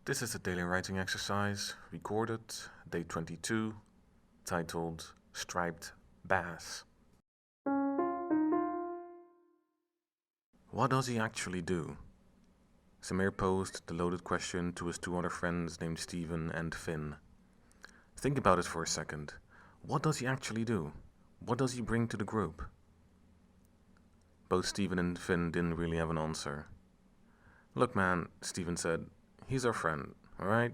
This is a daily writing exercise recorded, day 22, titled Striped Bass. What does he actually do? Samir posed the loaded question to his two other friends named Stephen and Finn. Think about it for a second. What does he actually do? What does he bring to the group? Both Stephen and Finn didn't really have an answer. Look, man, Stephen said, he's our friend, alright?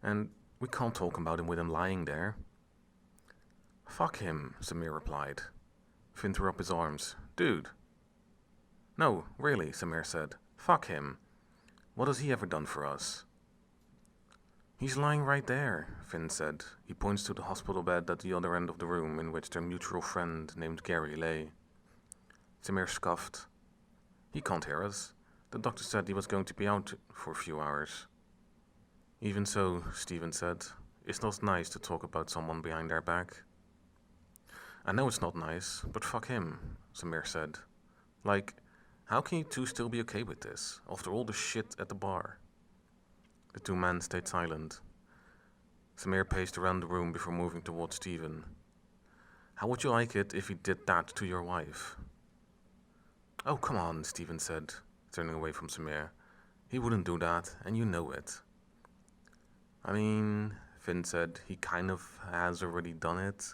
And we can't talk about him with him lying there. Fuck him, Samir replied. Finn threw up his arms. Dude. No, really, Samir said. Fuck him. What has he ever done for us? He's lying right there, Finn said. He points to the hospital bed at the other end of the room in which their mutual friend named Gary lay. Samir scoffed. He can't hear us. The doctor said he was going to be out for a few hours. Even so, Stephen said, it's not nice to talk about someone behind their back. I know it's not nice, but fuck him, Samir said. Like, how can you two still be okay with this, after all the shit at the bar? The two men stayed silent. Samir paced around the room before moving towards Stephen. How would you like it if he did that to your wife? Oh, come on, Stephen said, turning away from Samir. He wouldn't do that, and you know it. I mean, Finn said, he kind of has already done it.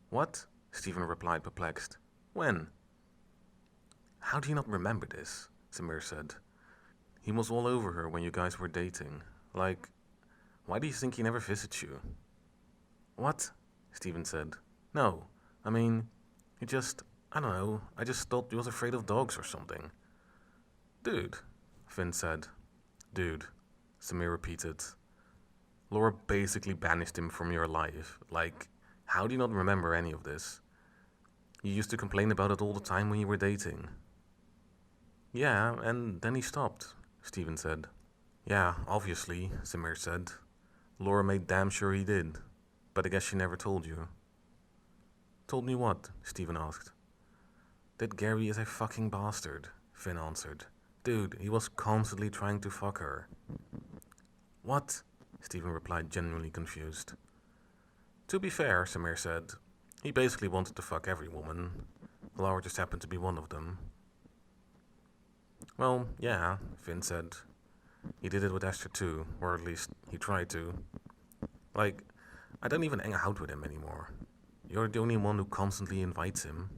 What? Stephen replied, perplexed. When? How do you not remember this? Samir said. He was all over her when you guys were dating. Like, why do you think he never visits you? What? Stephen said. No, I mean, he just, I don't know, I just thought he was afraid of dogs or something. Dude, Finn said. Dude, Samir repeated. Laura basically banished him from your life. Like, how do you not remember any of this? You used to complain about it all the time when you were dating. Yeah, and then he stopped, Stephen said. Yeah, obviously, Samir said. Laura made damn sure he did, but I guess she never told you. Told me what? Stephen asked. That Gary is a fucking bastard, Finn answered. Dude, he was constantly trying to fuck her. What? Stephen replied, genuinely confused. To be fair, Samir said, he basically wanted to fuck every woman. Laura just happened to be one of them. Well, yeah, Finn said. He did it with Esther too, or at least he tried to. Like, I don't even hang out with him anymore. You're the only one who constantly invites him.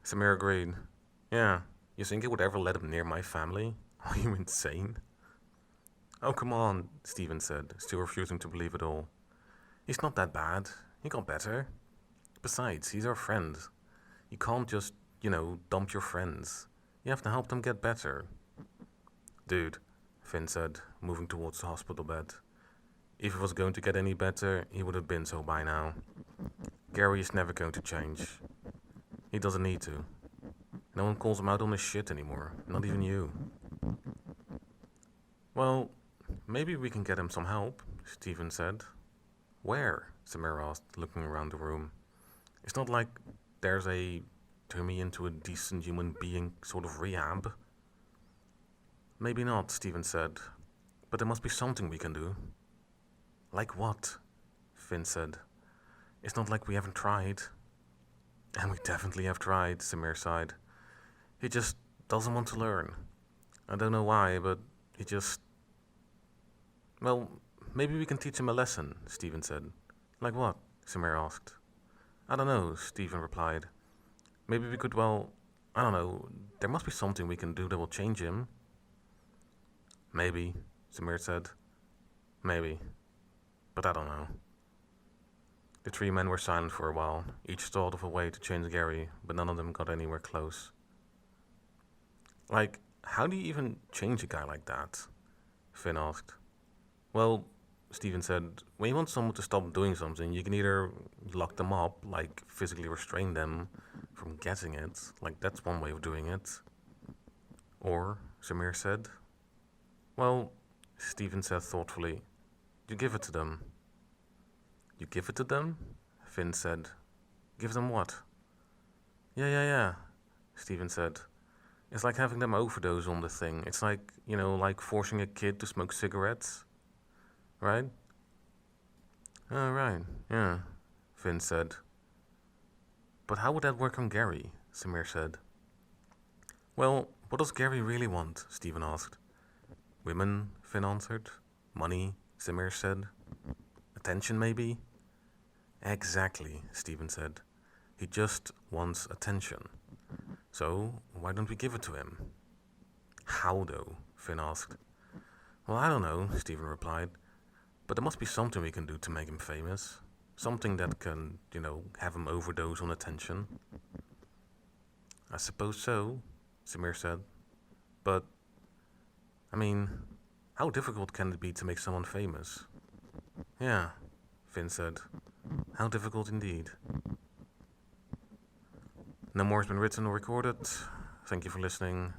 Samir agreed. Yeah, you think I would ever let him near my family? Are you insane? Oh, come on, Stephen said, still refusing to believe it all. He's not that bad. He got better. Besides, he's our friend. You can't just, dump your friends. You have to help them get better. Dude, Finn said, moving towards the hospital bed. If it was going to get any better, he would have been so by now. Gary is never going to change. He doesn't need to. No one calls him out on his shit anymore, not even you. Well, maybe we can get him some help, Stephen said. Where? Samir asked, looking around the room. It's not like there's a turn me into a decent human being sort of rehab. Maybe not, Stephen said, but there must be something we can do. Like what? Finn said. It's not like we haven't tried. And we definitely have tried, Samir sighed. He just doesn't want to learn. I don't know why, but he just... Well, maybe we can teach him a lesson, Stephen said. Like what? Samir asked. I don't know, Stephen replied. Maybe we could, I don't know, there must be something we can do that will change him. Maybe, Samir said. Maybe. But I don't know. The three men were silent for a while. Each thought of a way to change Gary, but none of them got anywhere close. Like, how do you even change a guy like that? Finn asked. Well, Stephen said, when you want someone to stop doing something, you can either lock them up, like physically restrain them from getting it, like that's one way of doing it. Or, Samir said, well, Stephen said thoughtfully, you give it to them. You give it to them? Finn said. Give them what? Yeah, Stephen said. It's like having them overdose on the thing. It's like, like forcing a kid to smoke cigarettes, right? Oh, right, yeah, Finn said. But how would that work on Gary? Samir said. Well, what does Gary really want? Stephen asked. Women, Finn answered. Money, Samir said. Attention, maybe? Exactly, Stephen said. He just wants attention. So, why don't we give it to him? How, though? Finn asked. Well, I don't know, Stephen replied. But there must be something we can do to make him famous. Something that can, have him overdose on attention. I suppose so, Samir said. But, I mean, how difficult can it be to make someone famous? Yeah, Finn said. How difficult indeed. No more has been written or recorded. Thank you for listening.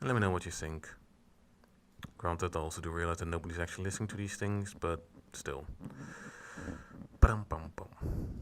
And let me know what you think. Granted, I also do realize that nobody's actually listening to these things, but still. Ba-dum-bum.